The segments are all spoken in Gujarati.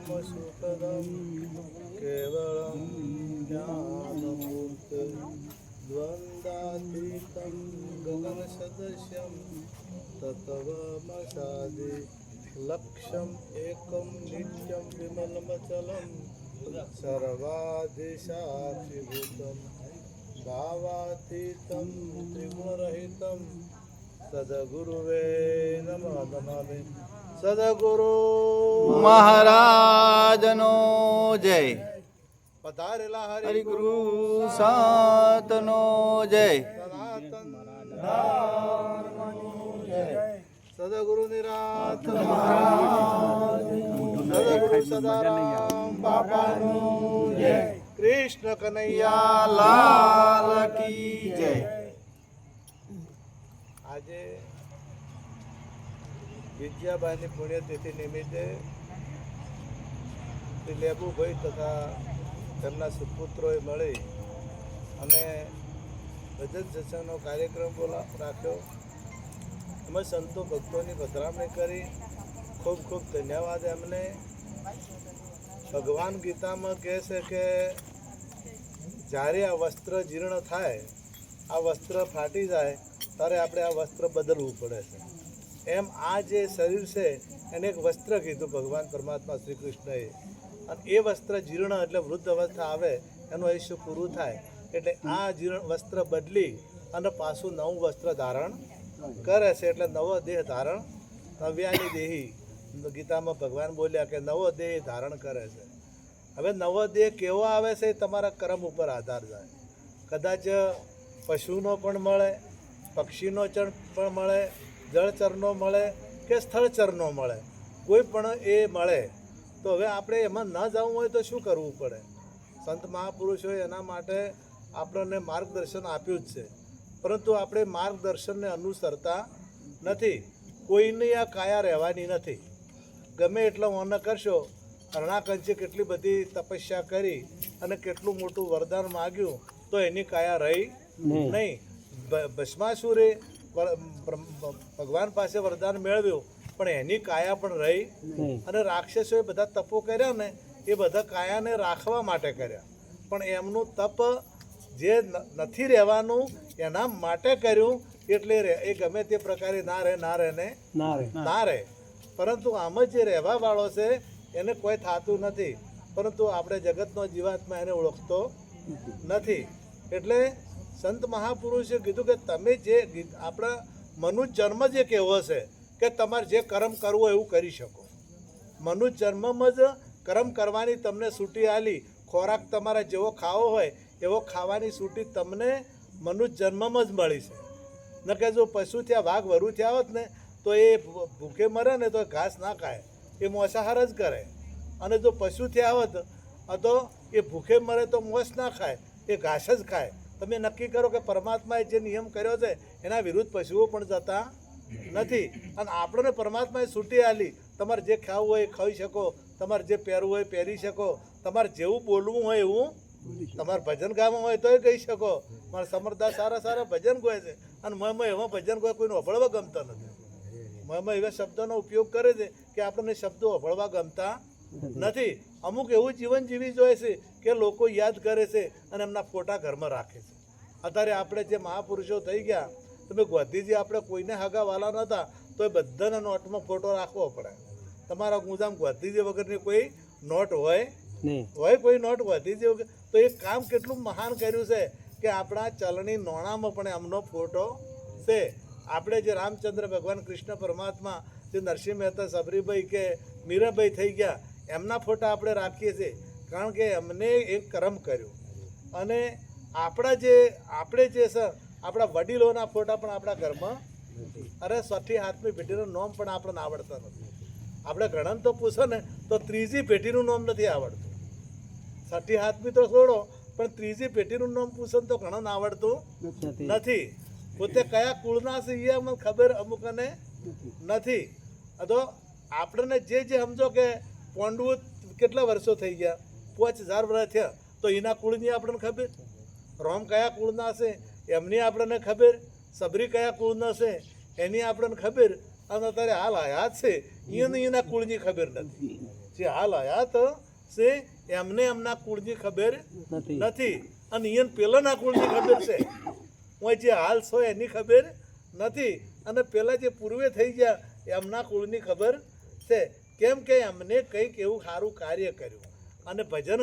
परमसुखदं केवलं ज्ञानमूर्ते द्वन्द्वातीतं गगनसदृशं तत्त्वमसादि लक्ष्यम् एकं नित्यं विमलमचलं सर्वादिसाक्षिभूतं भावातीतं त्रिगुणरहितं सद्गुरुवे नमः नमामि। सद्गुरु મહારાજનો જય. પધારેલા હરિગુરુ સંતનો જય. સનાતન ધર્મની જય. સદગુરુ નિરાત સદગુરુ સદારામ બાપાનું જય. કૃષ્ણ કનૈયા લાલ કી જય. આજે વિદ્યાબાઈની પુણ્યતિથિ નિમિત્તે શ્રી લેબુભાઈ તથા તેમના સુપુત્રોએ મળી અને ભજન સત્સંગનો કાર્યક્રમ રાખ્યો. અમે સંતો ભક્તોની પધરામણી કરી. ખૂબ ખૂબ ધન્યવાદ એમને. ભગવાન ગીતામાં કહે છે કે જ્યારે આ વસ્ત્ર જીર્ણ થાય, આ વસ્ત્ર ફાટી જાય ત્યારે આપણે આ વસ્ત્ર બદલવું પડે છે. એમ આ જે શરીર છે એને એક વસ્ત્ર કીધું ભગવાન પરમાત્મા શ્રી કૃષ્ણએ. અને એ વસ્ત્ર જીર્ણ એટલે વૃદ્ધ અવસ્થા આવે, એનું આયુષ્ય પૂરું થાય એટલે આ જીર્ણ વસ્ત્ર બદલી અને પાછું નવું વસ્ત્ર ધારણ કરે છે. એટલે નવો દેહ ધારણ નવ્યાની દેહી ગીતામાં ભગવાન બોલ્યા કે નવો દેહ ધારણ કરે છે. હવે નવો દેહ કેવો આવે છે એ તમારા કર્મ ઉપર આધાર જાય. કદાચ પશુનો પણ મળે, પક્ષીનો પણ મળે, જળચરનો મળે કે સ્થળચરનો મળે, કોઈ પણ એ મળે. તો હવે આપણે એમાં ન જવું હોય તો શું કરવું પડે? સંત મહાપુરુષોએ એના માટે આપણને માર્ગદર્શન આપ્યું જ છે, પરંતુ આપણે માર્ગદર્શનને અનુસરતા નથી. કોઈની આ કાયા રહેવાની નથી. ગમે એટલો અન્ન કરશો, હરણાકંચે કેટલી બધી તપસ્યા કરી અને કેટલું મોટું વરદાન માગ્યું તો એની કાયા રહી નહીં. ભસ્માસુરે ભગવાન પાસે વરદાન મેળવ્યું પણ એની કાયા પણ રહી. અને રાક્ષસોએ બધા તપો કર્યા ને એ બધા કાયાને રાખવા માટે કર્યા, પણ એમનું તપ જે નથી રહેવાનું એના માટે કર્યું. એટલે એ ગમે તે પ્રકારે ના રહે. પરંતુ આમ જે રહેવા વાળો છે એને કોઈ થતું નથી, પરંતુ આપણે જગતનો જીવાત્મા એને ઓળખતો નથી. એટલે સંત મહાપુરુષે કીધું કે તમે જે આપણા મનુષ્ય જન્મ જ એક એવો છે કે તમારે જે કર્મ કરવો એવું કરી શકો. મનુષ્ય જન્મમાં જ કર્મ કરવાની તમને છૂટી આલી. ખોરાક તમારે જેવો ખાવો હોય એવો ખાવાની છૂટી તમને મનુષ્ય જન્મમાં જ મળી છે. ન કે જો પશુ થયા, વાઘ વરુ થયા હોત ને તો એ ભૂખે મરે ને તો ઘાસ ના ખાય, એ મોસાહાર જ કરે. અને જો પશુ થયા હોત તો એ ભૂખે મરે તો મોસ ના ખાય, એ ઘાસ જ ખાય. તમે નક્કી કરો કે પરમાત્માએ જે નિયમ કર્યો છે એના વિરુદ્ધ પશુઓ પણ જતા નથી. અને આપણને પરમાત્માએ છૂટી આલી. તમારે જે ખાવું હોય એ ખાઈ શકો, તમારે જે પહેરવું હોય પહેરી શકો, તમારે જેવું બોલવું હોય એવું, તમારે ભજન ગાવું હોય તોય કહી શકો. મારા સમરદાસ સારા સારા ભજન ગાય છે અને મયમાં એવા ભજન ગાય કોઈને અભળવા ગમતા નથી. મયમાં એવા શબ્દોનો ઉપયોગ કરે છે કે આપણને શબ્દો અભળવા ગમતા નથી. અમુક એવું જીવન જીવી જોઈએ છે કે લોકો યાદ કરે છે અને એમના ફોટા ઘરમાં રાખે છે. અત્યારે આપણે જે મહાપુરુષો થઈ ગયા, તમે ગાંધીજી આપણે કોઈને હગાવાલા નહોતા તો એ બધાના નોટમાં ફોટો રાખવો પડે. તમારા ગુંજામ ગાંધીજી વગરની કોઈ નોટ હોય કોઈ નોટ ગાંધીજી વગર. તો એ કામ કેટલું મહાન કર્યું છે કે આપણા ચલણી નોણામાં પણ એમનો ફોટો છે. આપણે જે રામચંદ્ર ભગવાન કૃષ્ણ પરમાત્મા, જે નરસિંહ મહેતા, સબરીભાઈ કે મીરાભાઈ થઈ ગયા, એમના ફોટા આપણે રાખીએ છીએ કારણ કે એમને એક કર્મ કર્યું. અને આપણે જે છે આપણા વડીલોના ફોટા પણ આપણા ઘરમાં. અરે 6ઠી પેઢીનું નામ પણ આપણને આવડતા નથી. આપણે ઘણા તો પૂછો ને તો 3જી પેઢીનું નામ નથી આવડતું. 6ઠી તો છોડો, પણ 3જી પેઢીનું નામ પૂછો તો ઘણા આવડતું નથી. પોતે કયા કુળના છે એ અમને ખબર અમુકને નથી. તો આપણને જે સમજો કે પોંડવું કેટલા વર્ષો થઈ ગયા, 5000 વર્ષ થયા, તો એના કુળની આપણને ખબર. રોમ કયા કુળના છે એમની આપણને ખબર. સબરી કયા કુળના છે એની આપણને ખબર. અને અત્યારે હાલ આયાત છે એના કુળની ખબર નથી. જે હાલ હયાત છે એમને એમના કુળની ખબર નથી અને એને પેલાના કુળની ખબર છે હું જે હાલ છો એની ખબર નથી અને પેલા જે પૂર્વે થઈ ગયા એમના કુળની ખબર છે કેમ કે એમને કંઈક એવું સારું કાર્ય કર્યું અને ભજન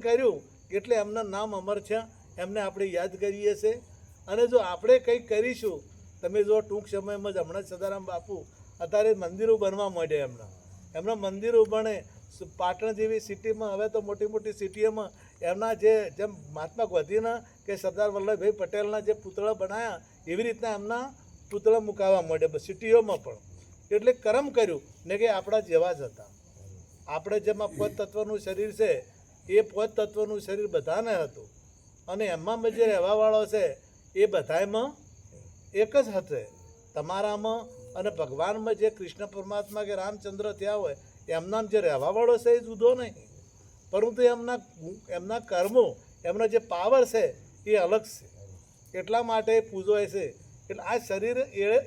કર્યું એટલે એમના નામ અમર છે એમને આપણે યાદ કરીએ છીએ અને જો આપણે કંઈક કરીશું તમે જો ટૂંક સમયમાં જ હમણાં સદારામ બાપુ અત્યારે મંદિરો બનવા માંડ્યા એમના મંદિરો બને પાટણ જેવી સિટીમાં હવે તો મોટી મોટી સિટીઓમાં એમના જેમ મહાત્મા ગાંધીના કે સરદાર વલ્લભભાઈ પટેલના જે પૂતળા બનાવ્યા એવી રીતના એમના પૂતળા મુકાવા માંડ્યા સિટીઓમાં પણ એટલે કર્મ કર્યું ને કે આપણા જેવા જ હતા આપણે જેમાં પોત તત્વનું શરીર છે એ પોત તત્વનું શરીર બધાને હતું અને એમાં જે રહેવાવાળો છે એ બધામાં એક જ હશે તમારામાં અને ભગવાનમાં જે કૃષ્ણ પરમાત્મા કે રામચંદ્ર થયા હોય એમના જે રહેવાવાળો છે એ જુદો નહીં પરંતુ એમના કર્મો એમનો જે પાવર છે એ અલગ છે એટલા માટે પૂજવાય છે એટલે આ શરીર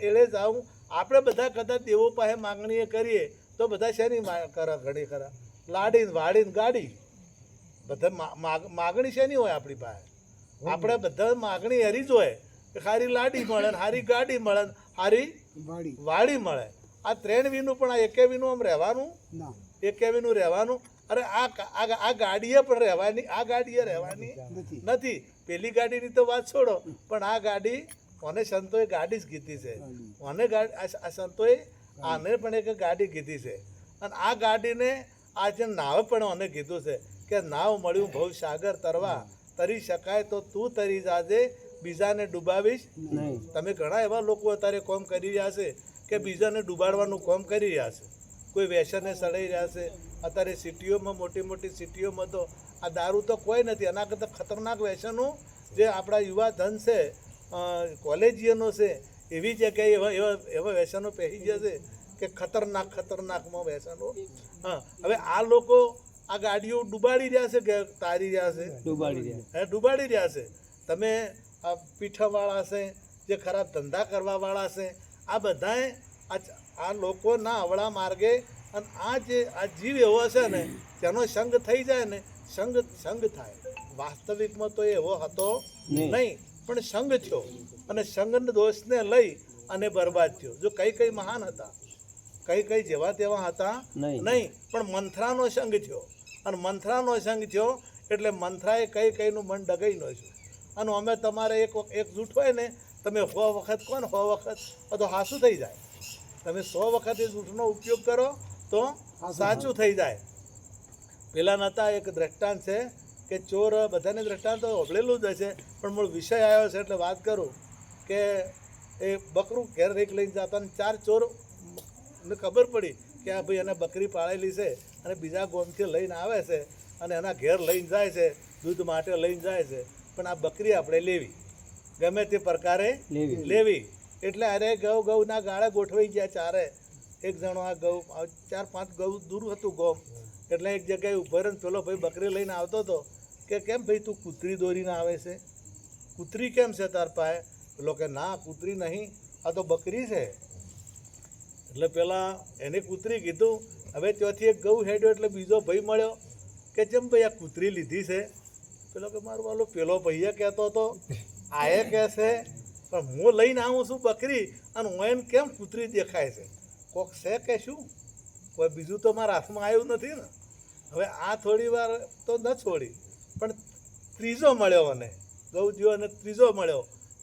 એળે જાઉં આપણે બધા કદાચ દેવો પાસે માગણીએ કરીએ તો બધા શેની કરે ઘડી ખરા લાડીને વાડીને ગાડી બધા માગણી શેની હોય આપણી પાસે આપણે બધા માગણી હરી જ હોય કે સારી લાડી મળે ને સારી ગાડી મળે ને સારી વાડી મળે આ ત્રણ વીનું પણ આ એકે વીનું આમ રહેવાનું એકે વીનું રહેવાનું અરે આ ગાડીએ પણ રહેવાની આ ગાડીએ રહેવાની નથી પેલી ગાડીની તો વાત છોડો પણ આ ગાડી મને સંતોએ ગાડી જ કીધી છે મને આ સંતોએ આને પણ એક ગાડી કીધી છે અને આ ગાડીને આ જે નાવ પણ મને કીધું છે કે નાવ મળ્યું ભવ સાગર તરવા તરી શકાય તો તું તરી જાજે બીજાને ડૂબાવીશ તમે ઘણા એવા લોકો અત્યારે કોમ કરી રહ્યા છે કે બીજાને ડૂબાડવાનું કોમ કરી રહ્યા છે કોઈ વ્યસને સડાઈ રહ્યા છે અત્યારે સિટીઓમાં મોટી મોટી સિટીઓમાં તો આ દારૂ તો કોઈ નથી એના કરતાં ખતરનાક વ્યસનો જે આપણા યુવા ધન છે કોલેજીયનો છે એવી જગ્યાએ એવા વ્યસનો પહેરી જશે કે ખતરનાકમાં વ્યસનો હા હવે આ લોકો આ ગાડીઓ ડૂબાડી રહ્યા છે કે તારી રહ્યા છે ડૂબાડી રહ્યા છે તમે આ પીઠાવાળા છે જે ખરાબ ધંધા કરવાવાળા છે આ બધાએ આ લોકોના અવળા માર્ગે અને આ જીવ એવો છે ને તેનો સંગ થઈ જાય ને સંગ થાય વાસ્તવિકમાં તો એવો હતો નહીં પણ સંગ થયો અને સંગના દોષને લઈ અને બરબાદ થયો જો કઈ મહાન હતા કઈ જેવા તેવા હતા નહીં પણ મંથરાનો સંગ થયો અને મંથરાનો સંગ થયો એટલે મંથરાએ કઈનું મન ડગાઈ નો છું અને અમે તમારે એક જૂઠ હોય ને તમે 100 વખત કહો ને 100 વખત તો હાસું થઈ જાય તમે 100 વખત એ જૂઠનો ઉપયોગ કરો તો સાચું થઈ જાય પેલા નતા એક દ્રષ્ટાંત છે કે ચોર બધાને દ્રષ્ટાંત તો હોભળેલું જ હશે પણ મૂળ વિષય આવ્યો છે એટલે વાત કરું કે એ બકરું ઘેર રેક લઈને જતા અને 4 ચોરને ખબર પડી કે આ ભાઈ એને બકરી પાળેલી છે અને બીજા ગોમથી લઈને આવે છે અને એના ઘેર લઈને જાય છે દૂધ માટે લઈને જાય છે પણ આ બકરી આપણે લેવી ગમે તે પ્રકારે લેવી એટલે અરે ગૌના ગાળે ગોઠવાઈ ગયા ચારે એક જણો આ ગૌ 4-5 ગૌ દૂર હતું ગોમ એટલે એક જગ્યાએ ઉભો રહીને પેલો ભાઈ બકરી લઈને આવતો હતો કે કેમ ભાઈ તું કૂતરી દોરીને આવે છે કૂતરી કેમ છે તાર પાસે પેલો કે ના કૂતરી નહીં આ તો બકરી છે એટલે પેલા એને કૂતરી કીધું હવે ત્યાંથી એક ગૌ હેડ્યો એટલે બીજો ભાઈ મળ્યો કે જેમ ભાઈ આ કૂતરી લીધી છે પેલો કે મારું વાલો પેલો ભાઈએ કહેતો હતો આએ કહે છે પણ હું લઈને આવું છું બકરી અને હું એને કેમ કૂતરી દેખાય છે કોક છે કે શું કોઈ બીજું તો મારા હાથમાં આવ્યું નથી ને હવે આ થોડી વાર તો ન છોડી પણ ત્રીજો મળ્યો મને ગૌ જ્યો અને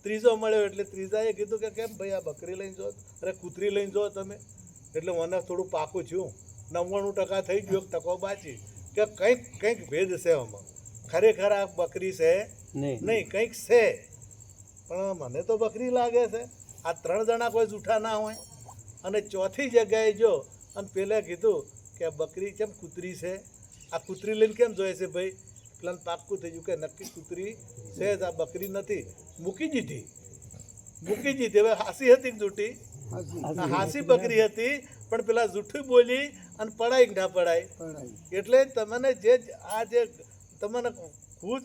ત્રીજો મળ્યો એટલે ત્રીજાએ કીધું કે કેમ ભાઈ આ બકરી લઈને જો અરે કૂતરી લઈને જો તમે એટલે મને થોડું પાકું થયું 99% થઈ ગયું ટકો બાચી કે કંઈક ભેદ છે આમાં ખરેખર આ બકરી છે નહીં કંઈક છે પણ મને તો બકરી લાગે છે આ 3 જણા કોઈ જૂઠા ના હોય અને ચોથી જગ્યાએ જો અને પેલા કીધું કે બકરી કેમ કૂતરી છે આ કૂતરી લઈને કેમ જોઈએ છે ભાઈ પેલા પાક્કું થઈ ગયું કે નક્કી કૂતરી છે જ આ બકરી નથી મૂકી દીધી હવે હાસી હતી જૂઠી હાસી બકરી હતી પણ પેલા જૂઠું બોલી અને પડાય કે ના પડાય એટલે તમને જે તમને ખુદ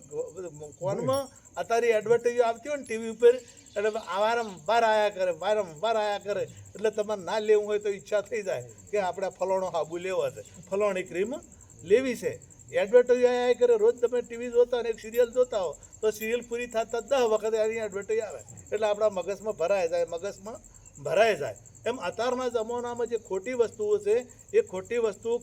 કોનમાં અત્યારે એડવર્ટાઈઝ આવતી હોય ને ટીવી ઉપર એટલે વારંવાર આયા કરે એટલે તમારે ના લેવું હોય તો ઈચ્છા થઈ જાય કે આપણે ફલાણો હાબુ લેવો છે, ફલાણી ક્રીમ લેવી છે. એડવર્ટાઈઝ આયા કરે. રોજ તમે ટીવી જોતા હોય, એક સિરિયલ જોતા હો તો સિરિયલ પૂરી થતા 10 વખત એની એડવર્ટાઈઝ આવે એટલે આપણા મગજમાં ભરાય જાય. એમ અત્યારના જમાનામાં જે ખોટી વસ્તુઓ છે એ ખોટી વસ્તુઓ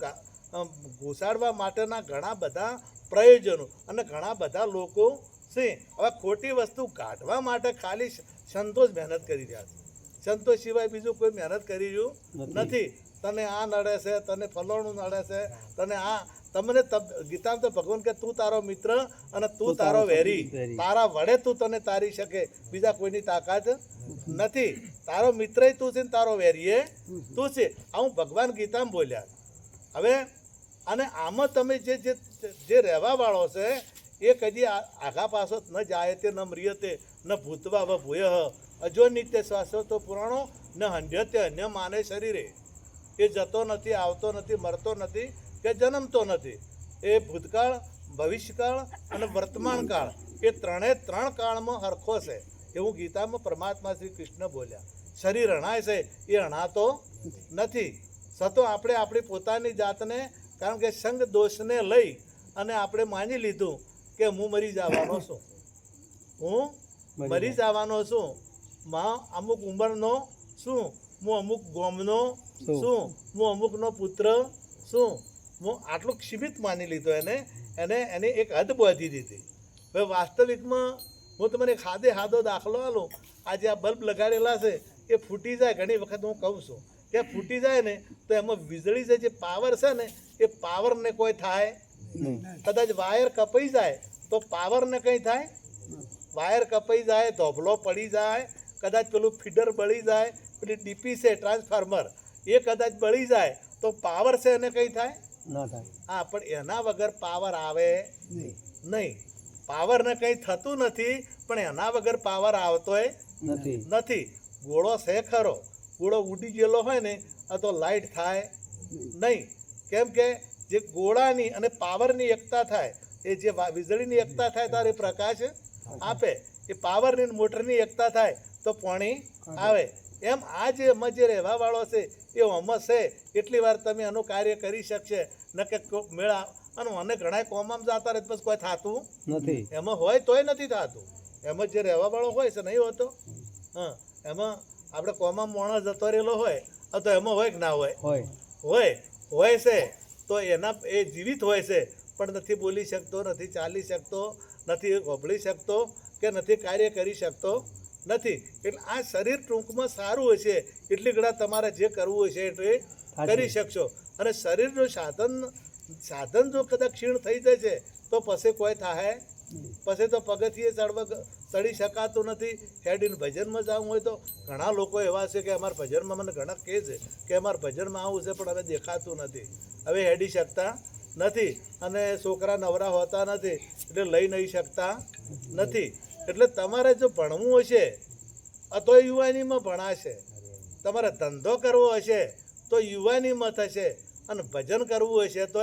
ઘુસાડવા માટેના ઘણા બધા પ્રયોજનો અને ઘણા બધા લોકો છે હવે ખોટી વસ્તુ કાઢવા માટે ખાલી સંતોષ મહેનત કરી રહ્યા છે. સંતોષ સિવાય બીજું કોઈ મહેનત કરી રહ્યું નથી. તને આ નડે છે, તને ફલાણું નડે છે, તને આ તમને ગીતામાં તો ભગવાન કે તું તારો મિત્ર અને તું તારો વેરી, તારા વડે તું તને તારી શકે, બીજા કોઈની તાકાત નથી. તારો મિત્ર તું છે ને તારો વેરી તું છે. આવું ભગવાન ગીતામાં બોલ્યા. હવે અને આમાં તમે જે રહેવા વાળો છે એ કદી આઘા પાછો ન જાય તે ન મ્રિયતે ન ભૂતવા વ ભૂય અજો નિત્ય શાશ્વતો પુરાણો ન હંડ્યતે અન્ય માને શરીરે. એ જતો નથી, આવતો નથી, મરતો નથી કે જન્મતો નથી. એ ભૂતકાળ, ભવિષ્યકાળ અને વર્તમાન કાળ એ ત્રણ કાળમાં હરખો છે એવું ગીતામાં પરમાત્મા શ્રી કૃષ્ણ બોલ્યા. શરીર અણાય છે એ અણાતો નથી. સતો આપણે આપણી પોતાની જાતને કારણ કે સંગ દોષને લઈ અને આપણે માની લીધું કે હું મરી જવાનો છું, હું મરી જવાનો છું, અમુક ઉંમરનો છું, હું અમુક ગોમનો છું, હું અમુકનો પુત્ર છું. હું આટલું સીમિત માની લીધો એને એક હદ બાંધી દીધી. હવે વાસ્તવિકમાં હું તમને હાદો દાખલો આલું. આજે આ બલ્બ લગાડેલા છે એ ફૂટી જાય. ઘણી વખત હું કહું છું કે ફૂટી જાય ને તો એમાં વીજળી જે પાવર છે ને એ પાવરને કોઈ થાય. કદાચ વાયર કપાઈ જાય તો પાવરને કંઈ થાય? વાયર કપાઈ જાય, ધોબલો પડી જાય, કદાચ પેલું ફીડર બળી જાય, પેલી ડીપી છે ટ્રાન્સફોર્મર એ કદાચ બળી જાય તો પાવર છે એને કંઈ થાય? હા, પણ એના વગર પાવર આવે નહીં. પાવરને કંઈ થતું નથી પણ એના વગર પાવર આવતોય નથી. ગોળો છે ખરો, ગોળો ઉડી ગયેલો હોય ને તો લાઇટ થાય નહીં. કેમ કે જે ગોળાની અને પાવરની એકતા થાય, એ જે વીજળીની એકતા થાય ત્યારે પ્રકાશ આપે. એ પાવરની મોટરની એકતા થાય તો પાણી આવે. એમ આ જે એમાં જે રહેવા વાળો છે એ અમર છે એટલી વાર તમે એનું કાર્ય કરી શકશે ન કે મેળા. અને મને ઘણા કોમમાં જતા રહે પછી કોઈ થતું નથી. એમાં હોય તોય નથી થતું. એમાં જે રહેવા વાળો હોય છે નહીં હોતો. હા, એમાં આપણે કોમમાં માણસ જતો રહેલો હોય તો એમાં હોય કે ના હોય? હોય છે. તો એના એ જીવિત હોય છે પણ નથી બોલી શકતો, નથી ચાલી શકતો, નથી હોબળી શકતો કે નથી કાર્ય કરી શકતો નથી. એટલે આ શરીર ટૂંકમાં સારું હશે એટલી ઘણા તમારે જે કરવું હશે એટલે કરી શકશો. અને શરીરનું સાધન જો કદાચ ક્ષીણ થઈ જશે તો પછી કોઈ થાય? પછી તો પગથિયે ચડી શકાતું નથી. હેડીને ભજનમાં જવું હોય તો ઘણા લોકો એવા છે કે અમારા ભજનમાં મને ઘણા કહે છે કે અમારા ભજનમાં આવું છે પણ હવે દેખાતું નથી, હવે હેડી શકતા નથી. અને છોકરા નવરા હોતા નથી એટલે લઈ નહીં શકતા નથી. એટલે તમારે જો ભણવું હશે તો યુવાનીમાં ભણાશે, તમારે ધંધો કરવો હશે તો યુવાનીમાં થશે, અને ભજન કરવું હશે તો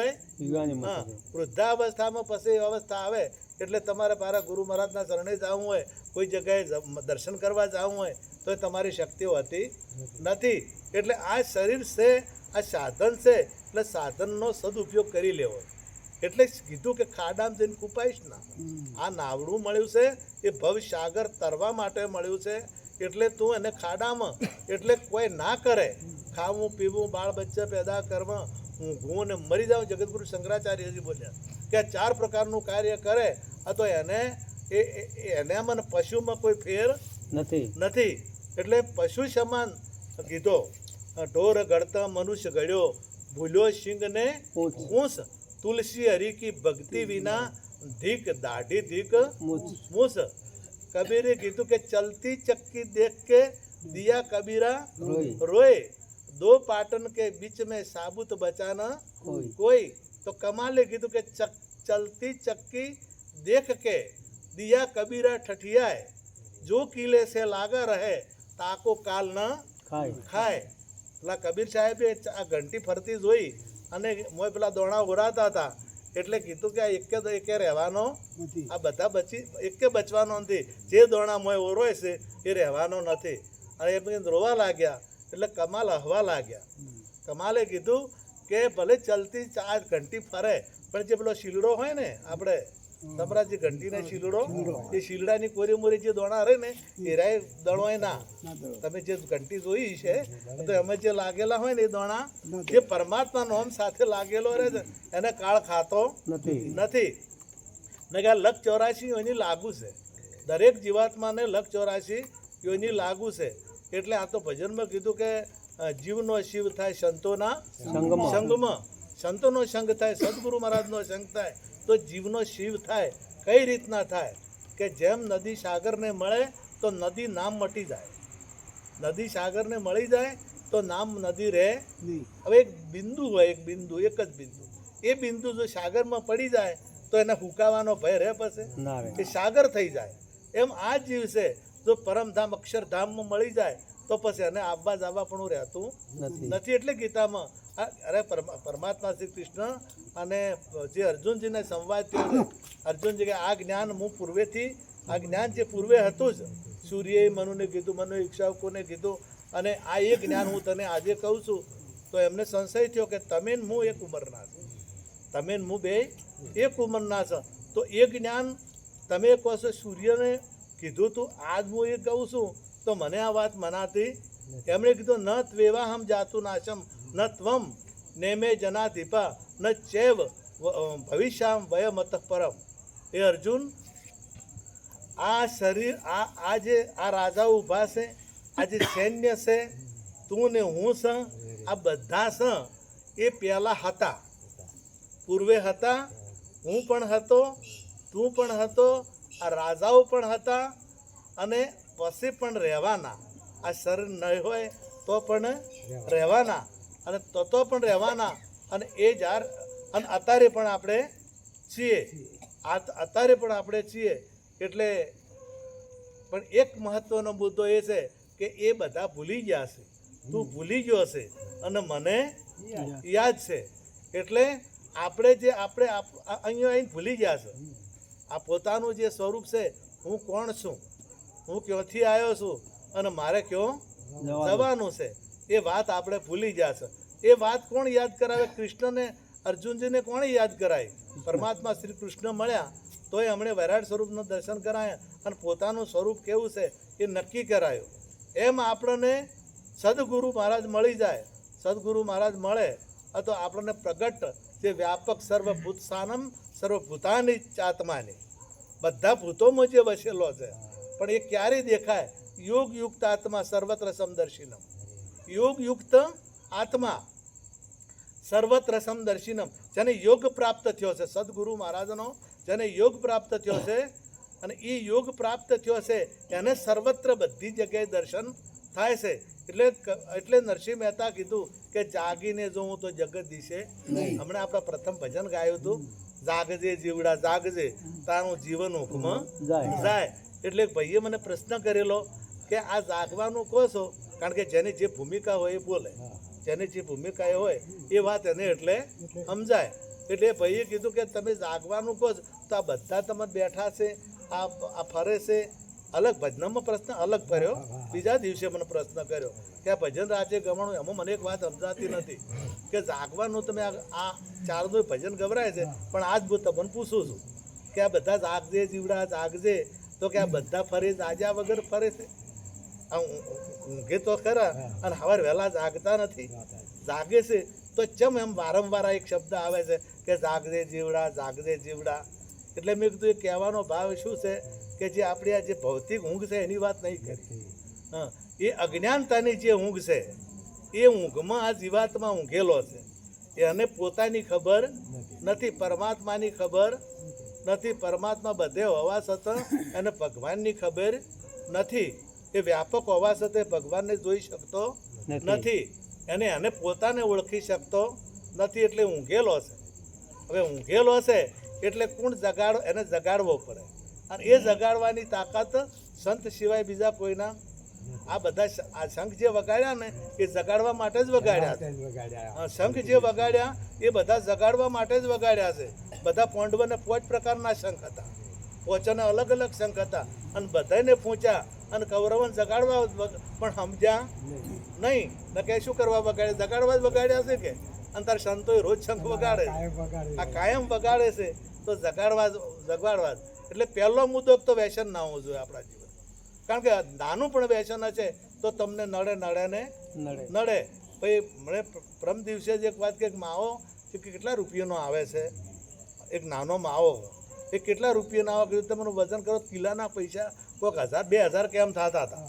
વૃદ્ધાવસ્થામાં પછી અવસ્થા આવે એટલે તમારે મારા ગુરુ મહારાજના ચરણે જવું હોય, કોઈ જગ્યાએ દર્શન કરવા જવું હોય તો તમારી શક્તિ હોતી નથી. એટલે આ શરીર છે, આ સાધન છે, એટલે સાધનનો સદુપયોગ કરી લેવો. એટલે કીધું કે ખાડામાં જઈને કૂપાઈશ ના. આ નાવડું મળ્યું છે એ ભવસાગર તરવા માટે મળ્યું છે. એટલે તું એને ખાડામાં એટલે કોઈ ના કરે. ખાવું પીવું, બાળ બચ્ચા પેદા કરવા, ઊંઘવું ને મરી જાઉં. જગતગુરુ શંકરાચાર્યજી બોલ્યા કે 4 પ્રકારનું કાર્ય કરે તો એને મને પશુમાં કોઈ ફેર નથી. એટલે પશુ સમાન કીધો. ઢોર ગળતા મનુષ્ય ગળ્યો, ભૂલ્યો સિંહ ને પૂંછ, તુલસી હરી કી ભક્તિ વિના ધીક દાઢી ધીક મૂછ. કબીરે કીધું કે ચલતી ચક્કી દેખ કે દિયા કબીરા રોય, दो पाटन के बीच में साबुत बचाना कोई. तो कमाले કીધું કે चलती चक्की देख के दिया कबीरा ठठियाए, जो किले से लागा रहे ताको काल न खाए. પેલા કબીર સાહેબે આ ઘંટી ફરતી જોઈ અને મોય પેલા દોણા ઉરાતા હતા એટલે કીધું કે આ એકે રહેવાનો આ બધા એકે બચવાનો નથી. જે દોણા મોય ઓરોય છે એ રહેવાનો નથી. અને એ પછી રોવા લાગ્યા એટલે કમાલ હવા લાગ્યા. કમાલે કીધું કે ભલે ચલતી 4 ઘંટી ફરે પણ જે પેલો શીલડો હોય ને આપણે તમારા જે ઘંટીનો શીલડો એ શીલડાની કોરી મોરી જે દોણા રહે ને એ રાય દળવાય ના. તમે જે ઘંટી જોઈ છે તો એમાં જે લાગેલા હોય ને એ દોણા જે પરમાત્મા નામ સાથે લાગેલો રહે છે એને કાળ ખાતો નથી. ને કે લખ 84 યોની લાગુ છે. દરેક જીવાત્માને લખ 84 યોની લાગુ છે. એટલે આ તો ભજનમાં કીધું કે જીવનો શિવ થાય સંતોના સંગમાં. સંતોનો સંગ થાય, સદગુરુ મહારાજનો સંગ થાય તો જીવનો શિવ થાય. કઈ રીતના થાય કે જેમ નદી સાગરને મળે તો નદી નામ મટી જાય. નદી સાગરને મળી જાય તો નામ નદી રહે. હવે એક બિંદુ હોય, એક જ બિંદુ, એ બિંદુ જો સાગરમાં પડી જાય તો એને ફૂંકાવાનો ભય રહે પછી એ સાગર થઈ જાય. એમ આ જીવ છે જો પરમધામ અક્ષરધામમાં મળી જાય તો પછી એને આવવા જવા પણ રહેતું નથી. એટલે ગીતામાં અરે પરમાત્મા શ્રી કૃષ્ણ અને જે અર્જુનજીને સંવાદ થયો છે, અર્જુનજી કે આ જ્ઞાન હું પૂર્વેથી, આ જ્ઞાન જે પૂર્વે હતું જ, સૂર્યએ મનુને કીધું, મનુ ઈક્ષાકોને કીધું, અને આ એ જ્ઞાન હું તને આજે કહું છું. તો એમને સંશય થયો કે તમે ને હું એક ઉંમરના છો, તમે ને હું બે એક ઉંમરના છો. તો એ જ્ઞાન તમે કહો છો સૂર્યને કીધું તું, આજ હું એ કહું છું તો મને આ વાત મનાતી. એમણે કીધું ન ત્વેવા હમ જાતુ નાશમ ન ત્વમ નેમે જનાધિપા ન ચૈવ ભવિષ્યામ વયમત પરમ. એ અર્જુન, આ શરીર આ જે આ રાજાઓ ઊભા છે, આ જે સૈન્ય છે, તું ને હું છે, આ બધા છે એ પહેલાં હતા, પૂર્વે હતા. હું પણ હતો, તું પણ હતો, આ રાજાઓ પણ હતા અને પછી પણ રહેવાના. આ શરીર નહીં હોય તો પણ રહેવાના અને તો પણ રહેવાના. અને એ જાર અને અત્યારે પણ આપણે છીએ, અત્યારે પણ આપણે છીએ. એટલે પણ એક મહત્વનો મુદ્દો એ છે કે એ બધા ભૂલી ગયા છે. તું ભૂલી ગયો છે અને મને યાદ છે. એટલે આપણે જે અહીંયા આવીને ભૂલી ગયા છે આ પોતાનું જે સ્વરૂપ છે, હું કોણ છું, હું ક્યાંથી આવ્યો છું અને મારે ક્યાં જવાનું છે, એ વાત આપણે ભૂલી ગયા છે. એ વાત કોણ યાદ કરાવે? કૃષ્ણને, અર્જુનજીને કોણે યાદ કરાય? પરમાત્મા શ્રી કૃષ્ણ મળ્યા તોય એમણે વૈરાટ સ્વરૂપનું દર્શન કરાયા અને પોતાનું સ્વરૂપ કેવું છે એ નક્કી કરાયું. એમ આપણને સદગુરુ મહારાજ મળી જાય, સદગુરુ મહારાજ મળે તો આપણને પ્રગટ જે વ્યાપક સર્વભૂત સ્થાનમ સર્વભૂતાની આત્માની, બધા ભૂતોમાં જે વસેલો છે પણ એ ક્યારે દેખાય? યોગયુક્ત આત્મા સર્વત્ર સમદર્શિનમ. યોગયુક્ત આત્મા સર્વત્ર સમદર્શિનમ, જેને યોગ પ્રાપ્ત થયો છે, સદગુરુ મહારાજનો જેને યોગ પ્રાપ્ત થયો છે અને એ યોગ પ્રાપ્ત થયો છે એને સર્વત્ર બધી જગ્યાએ દર્શન થાય છે. એટલે નરસિંહ મહેતા કીધું કે જાગીને જોઉં તો જગત દિશે. હમણાં આપણે પ્રથમ ભજન ગાયું હતું, જાગજે જીવડા જાગજે તારું જીવન હુકમાં જાય. એટલે ભાઈએ મને પ્રશ્ન કરેલો કે આ જાગવાનું કહો છો, કારણ કે જેની જે ભૂમિકા હોય એ બોલે, જેની જે ભૂમિકા એ હોય એ વાત એને એટલે સમજાય. એટલે ભાઈએ કીધું કે તમે જાગવાનું કહો છો તો આ બધા તમે બેઠા છે, આ ફરે છે. અલગ ભજનમાં પ્રશ્ન અલગ કર્યો, બીજા દિવસે મને પ્રશ્ન કર્યો કે આ ભજન રાજે ગમણું, એમાં મને એક વાત સમજાતી નથી કે જાગવાનું તમે આ ચારનું ભજન ગભરાય છે પણ આજ હું તમને પૂછું છું કે આ બધા જાગજે જીવડા જાગજે, તો કે આ બધા ફરે જાગ્યા વગર ફરે છે? ઊંઘે તો ખરા અને સવાર વહેલા જાગતા નથી, જાગે છે તો ચમ એમ વારંવાર એક શબ્દ આવે છે કે જાગજે જીવડા જાગજે જીવડા. એટલે મેં કીધું એ કહેવાનો ભાવ શું છે કે જે આપણી આ જે ભૌતિક ઊંઘ છે એની વાત નહીં કરી. એ અજ્ઞાનતાની જે ઊંઘ છે એ ઊંઘમાં આ જીવાત્મા ઊંઘેલો છે. એને પોતાની ખબર નથી, પરમાત્માની ખબર નથી. પરમાત્મા બધે હોવા છતાં એને ભગવાનની ખબર નથી. એ વ્યાપક હોવા છતાં ભગવાનને જોઈ શકતો નથી, એને પોતાને ઓળખી શકતો નથી. એટલે ઊંઘેલો છે. હવે ઊંઘેલો છે એટલે કોણ એને જગાડવો પડે અને એ જગાડવાની તાકાત સંત સિવાય બીજા કોઈના. આ બધા આ શંખ જે વગાડ્યા ને એ જગાડવા માટે જ વગાડ્યા છે. શંખ જે વગાડ્યા એ બધા જગાડવા માટે જ વગાડ્યા છે. બધા પાંડવોને 5 પ્રકારના શંખ હતા, પોચાને અલગ અલગ શંખ હતા અને બધાને પૂછ્યા અને કૌરવોને જગાડવા પણ સમજ્યા નહીં. ને કે શું કરવા વગાડે? જગાડવા જ વગાડ્યા છે કે? અને તાર સંતોએ રોજ શંખ વગાડે, આ કાયમ વગાડે છે, તો જગાડવા જ. એટલે પહેલો મુદ્દો તો વ્યસન ના હોવું જોઈએ આપણા જીવન. કારણ કે નાનું પણ વ્યસન હશે તો તમને નડે. પછી મને પ્રમ દિવસે જ એક વાત કે માવો કેટલા રૂપિયાનો આવે છે, એક નાનો માવો એ કેટલા રૂપિયાનો આવે? કીધું તમે વજન કરો, કિલ્લાના પૈસા કોઈક 1000 2000 કેમ થતા હતા,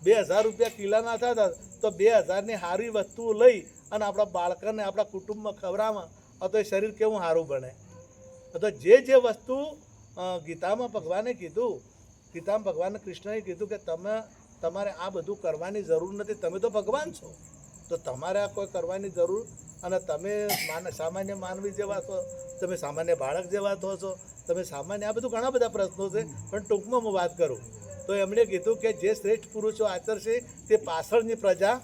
2000 રૂપિયા કિલ્લાના થતા, તો 2000ની સારી વસ્તુઓ લઈ અને આપણા બાળકોને આપણા કુટુંબમાં ખવડાવવા, તો એ શરીર કેવું સારું બને. તો જે વસ્તુ ગીતામાં ભગવાને કીધું, ગીતામાં ભગવાન કૃષ્ણએ કીધું કે તમારે આ બધું કરવાની જરૂર નથી, તમે તો ભગવાન છો, તો તમારે આ કોઈ કરવાની જરૂર, અને તમે સામાન્ય માનવી જેવા છો, તમે સામાન્ય બાળક જેવા છો, તમે સામાન્ય, આ બધું ઘણા બધા પ્રશ્નો છે, પણ ટૂંકમાં હું વાત કરું તો એમણે કીધું કે જે શ્રેષ્ઠ પુરુષો આચરશે તે પાછળની પ્રજા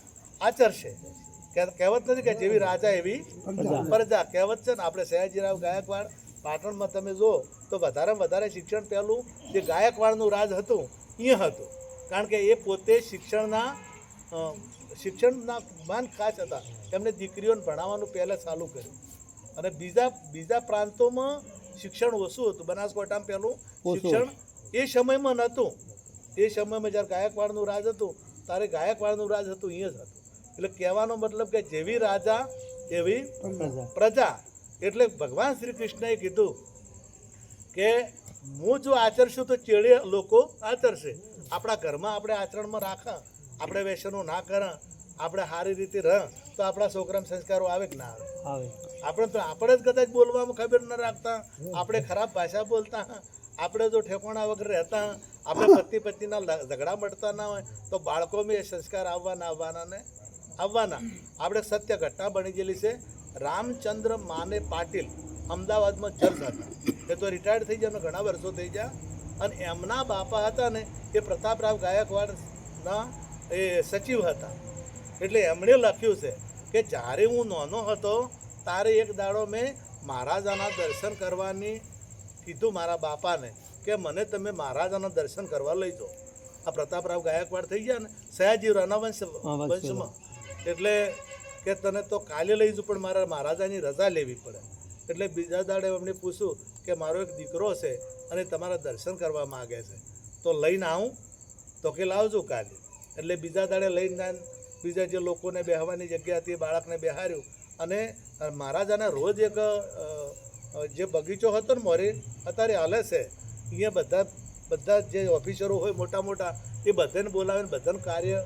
આચરશે. કહેવત નથી કે જેવી રાજા એવી પ્રજા, કહેવત છે ને. આપણે સયાજીરાવ ગાયકવાડ પાટણમાં તમે જુઓ તો વધારેમાં વધારે શિક્ષણ પહેલું જે ગાયકવાડનું રાજ હતું એ હતું, કારણ કે એ પોતે શિક્ષણના માન ખાસ હતા. એમને દીકરીઓને ભણાવવાનું પહેલાં ચાલુ કર્યું, અને બીજા પ્રાંતોમાં શિક્ષણ ઓછું હતું. બનાસકાંઠામાં પહેલું શિક્ષણ એ સમયમાં નહોતું. એ સમયમાં જ્યારે ગાયકવાડનું રાજ હતું ત્યારે ગાયકવાડનું રાજ હતું, અહીંયા જ હતું. એટલે કહેવાનો મતલબ કે જેવી રાજા એવી પ્રજા. એટલે ભગવાન શ્રી કૃષ્ણએ કીધું કે હું જો આચરશું તો ચેડે લોકો આચરશે. આપણા ઘરમાં આપણે આચરણમાં રાખા, આપણે વ્યસનો ના કરા, આપણે સારી રીતે રહ, તો આપણા છોકરામાં સંસ્કારો આવે કે ના આવે? આપણે જ કદાચ બોલવામાં ખબર ન રાખતા, આપણે ખરાબ ભાષા બોલતા, આપણે જો ઠેકોણા વગર રહેતા, આપણે પતિ પત્નીના ઝઘડા મળતા ના હોય, તો બાળકોમાં એ સંસ્કાર આવવાના. આપણે સત્ય ઘટના બની ગયેલી છે. રામચંદ્ર માને પાટીલ અમદાવાદમાં જજ હતા, એ તો રિટાયર્ડ થઈ ગયા, ઘણા વર્ષો થઈ ગયા, અને એમના બાપા હતા ને એ પ્રતાપરાવ ગાયકવાડના એ સચિવ હતા. એટલે એમણે લખ્યું છે કે જ્યારે હું નાનો હતો ત્યારે એક દાડો મેં મહારાજાના દર્શન કરવાની કીધું મારા બાપાને કે મને તમે મહારાજાના દર્શન કરવા લઈ જાઓ. આ પ્રતાપરાવ ગાયકવાડ થઈ ગયા ને સયાજી રાના વંશમાં, એટલે કે તને તો કાલે લઈ જઉં, પણ મારા મહારાજાની રજા લેવી પડે. એટલે બીજા દાડે એમને પૂછ્યું કે મારો એક દીકરો છે અને તમારા દર્શન કરવા માગે છે, તો લઈને આવું? તો કે લાવજો કાલે. એટલે બીજા દાડે લઈને બીજા જે લોકોને બેહવાની જગ્યા હતી બાળકને બેહાર્યું, અને મહારાજાને રોજ એક જે બગીચો હતો ને મોરે અત્યારે હાલે છે, અહીંયા બધા જે ઓફિસરો હોય મોટા મોટા એ બધાને બોલાવીને બધાનું કાર્ય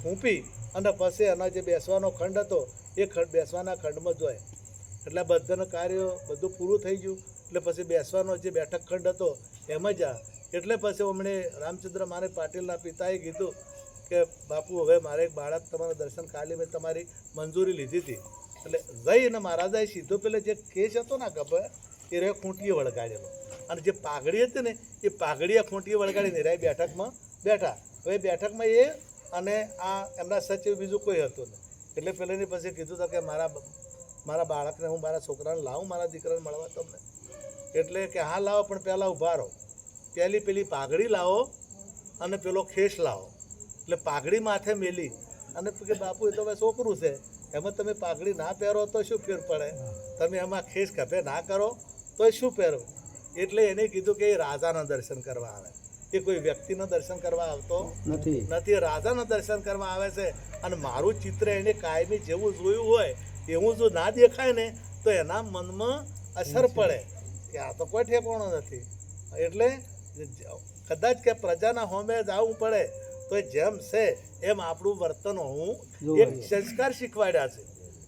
ખૂંપી અને પછી એના જે બેસવાનો ખંડ હતો એ બેસવાના ખંડમાં જોઈએ. એટલે બધાનું કાર્ય બધું પૂરું થઈ ગયું. એટલે પછી બેસવાનો જે બેઠક ખંડ હતો એમાં જ એટલે પછી અમને રામચંદ્ર માને પાટીલના પિતાએ કીધું કે બાપુ હવે મારે એક બાળક તમારા દર્શન કાલે મેં તમારી મંજૂરી લીધી હતી. એટલે જઈને મહારાજાએ સીધો પેલે જે કેસ હતો ને ગભે એ રે ખૂંટીએ વળગાડેલો, અને જે પાઘડી હતી ને એ પાઘડીએ ખૂંટીએ વળગાડીને રે બેઠકમાં બેઠા. હવે બેઠકમાં એ અને આ એમના સચિવ બીજું કોઈ હતું નહીં. એટલે પેલાની પછી કીધું હતું કે મારા બાળકને હું મારા છોકરાને લાવું, મારા દીકરાને મળવા તમને. એટલે કે હા લાવો, પણ પહેલાં ઊભા રહો, પેલી પાઘડી લાવો અને પેલો ખેસ લાવો. એટલે પાઘડી માથે મેલી અને કે બાપુ એ તો હવે છોકરું છે, એમાં તમે પાઘડી ના પહેરો તો શું ફેર પડે, તમે એમાં ખેસ ખભે ના કરો તો શું પહેરો. એટલે એને કીધું કે એ રાજાના દર્શન કરવા આવે, એ કોઈ વ્યક્તિના દર્શન કરવા આવતો નથી, રાજાના દર્શન કરવા આવે છે. અને મારું ચિત્ર એને કાયમી જેવું જોયું હોય એવું જો ના દેખાય ને તો એના મનમાં અસર પડે કે આ તો કોઈ ઠેકાણો નથી. એટલે કદાચ કે પ્રજાના હોમે જવું પડે તો જેમ છે એમ આપણું વર્તન હોવું એક સંસ્કાર શીખવાડ્યા છે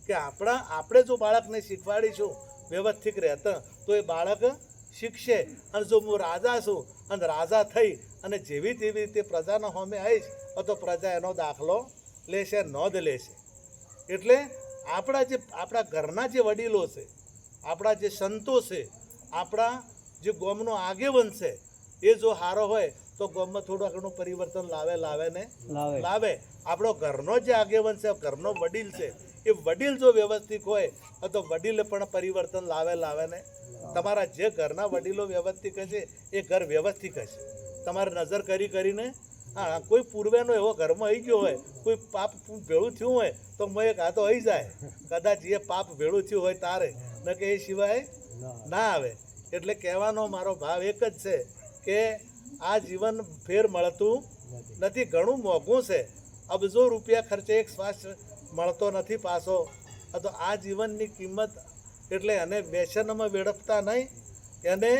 કે આપણે જો બાળકને શીખવાડીશું વ્યવસ્થિત રહેતા તો એ બાળક શીખશે. અને જો હું રાજા છું અને રાજા થઈ અને જેવી તેવી રીતે પ્રજાના હોમે આવીશ તો પ્રજા એનો દાખલો લેશે, નોંધ લેશે. એટલે આપણા ઘરના જે વડીલો છે, આપણા જે સંતો છે, આપણા જે ગામનો આગેવાન છે, એ જો સારો હોય તો ગામમાં થોડું ઘણું પરિવર્તન લાવે. આપણો ઘરનો જે આગેવાન છે, ઘરનો વડીલ છે, એ વડીલ જો વ્યવસ્થિત હોય તો વડીલે પણ પરિવર્તન લાવે ને. તમારા જે ઘરના વડીલો વ્યવસ્થિત હશે એ ઘર વ્યવસ્થિત હશે. તમારે નજર કરીને હા કોઈ પૂર્વેનો એવો ઘરમાં આવી ગયો હોય, કોઈ પાપ ભેળું થયું હોય તો મેં એક હાથો આવી જાય, કદાચ એ પાપ ભેળું થયું હોય તારે, ન કે એ સિવાય ના આવે. એટલે કહેવાનો મારો ભાવ એક જ છે કે આ જીવન ફેર મળતું નથી, ઘણું મોંઘું છે. અબજો રૂપિયા ખર્ચે એક શ્વાસ મળતો નથી પાછો. તો આ જીવનની કિંમત એટલે એને વ્યસનમાં વેડપતા નહીં, એને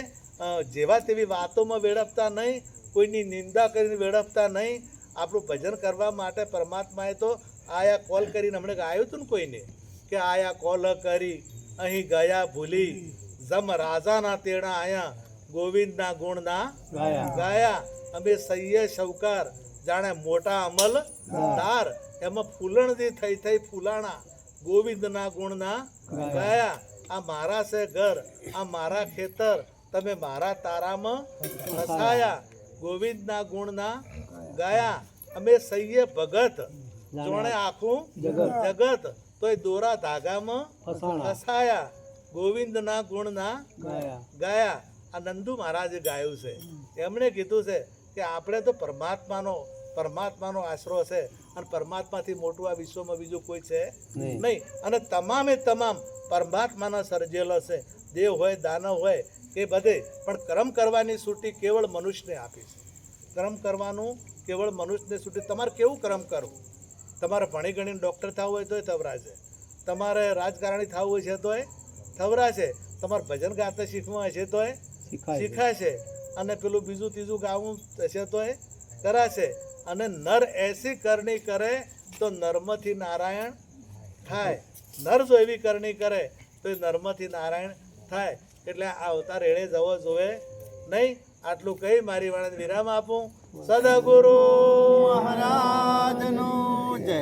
જેવા તેવી વાતોમાં વેડપતા નહીં, કોઈની નિંદા કરીને વેડપતા નહીં. આપણું ભજન કરવા માટે પરમાત્માએ તો આયા કોલ કરીને હમણાં ગાયું હતું ને કોઈને કે આયા કોલ કરી અહીં ગયા ભૂલી, જમ રાજાના તેડા આયા ગોવિંદના ગુણના ગાયા. અમે સૈયે શૌકાર જાણે મોટા અમલદાર, એમાં ફૂલણથી થઈ ફૂલાણા ગોવિંદના ગુણના ગાયા. આ મારા છે ઘર, આ મારા ખેતર, તમે મારા તારામાં ફસાયા ગોવિંદના ગુણના ગાયા. અમે સૈયે ભગત જોણે આખું જગત, તોય દોરા ધાગામાં ફસાયા ગોવિંદના ગુણના ગાયા. આ નંદુ મહારાજે ગાયું છે. એમણે કીધું છે કે આપણે તો પરમાત્માનો આશરો છે, અને પરમાત્માથી મોટું આ વિશ્વમાં બીજું કોઈ છે નહીં. અને તમામે તમામ પરમાત્માનો સર્જેલો છે. દેવ હોય, દાનવ હોય કે બધે, પણ કર્મ કરવાની છૂટી કેવળ મનુષ્યને આપી છે. કર્મ કરવાનું કેવળ મનુષ્યને છૂટી. તમારે કેવું કર્મ કરવું? તમારે ભણી ગણીને ડૉક્ટર થવું હોય તોય થવરાશે, તમારે રાજકારણી થવું હોય છે તોય થવરાશે, તમારે ભજન ગાતા શીખવું હશે તોય શીખાશે, અને પેલું બીજું ત્રીજું ગાવું હશે તોય કરાશે. અને નર એસી કરણી કરે તો નર્મથી નારાયણ થાય. નર જો એવી કરણી કરે તો એ નર્મથી નારાયણ થાય. એટલે આ અવતાર એળે જવો જોવે નહીં. આટલું કહી મારી વાળાને વિરામ આપું. સદગુરુ મહારાજનો જય.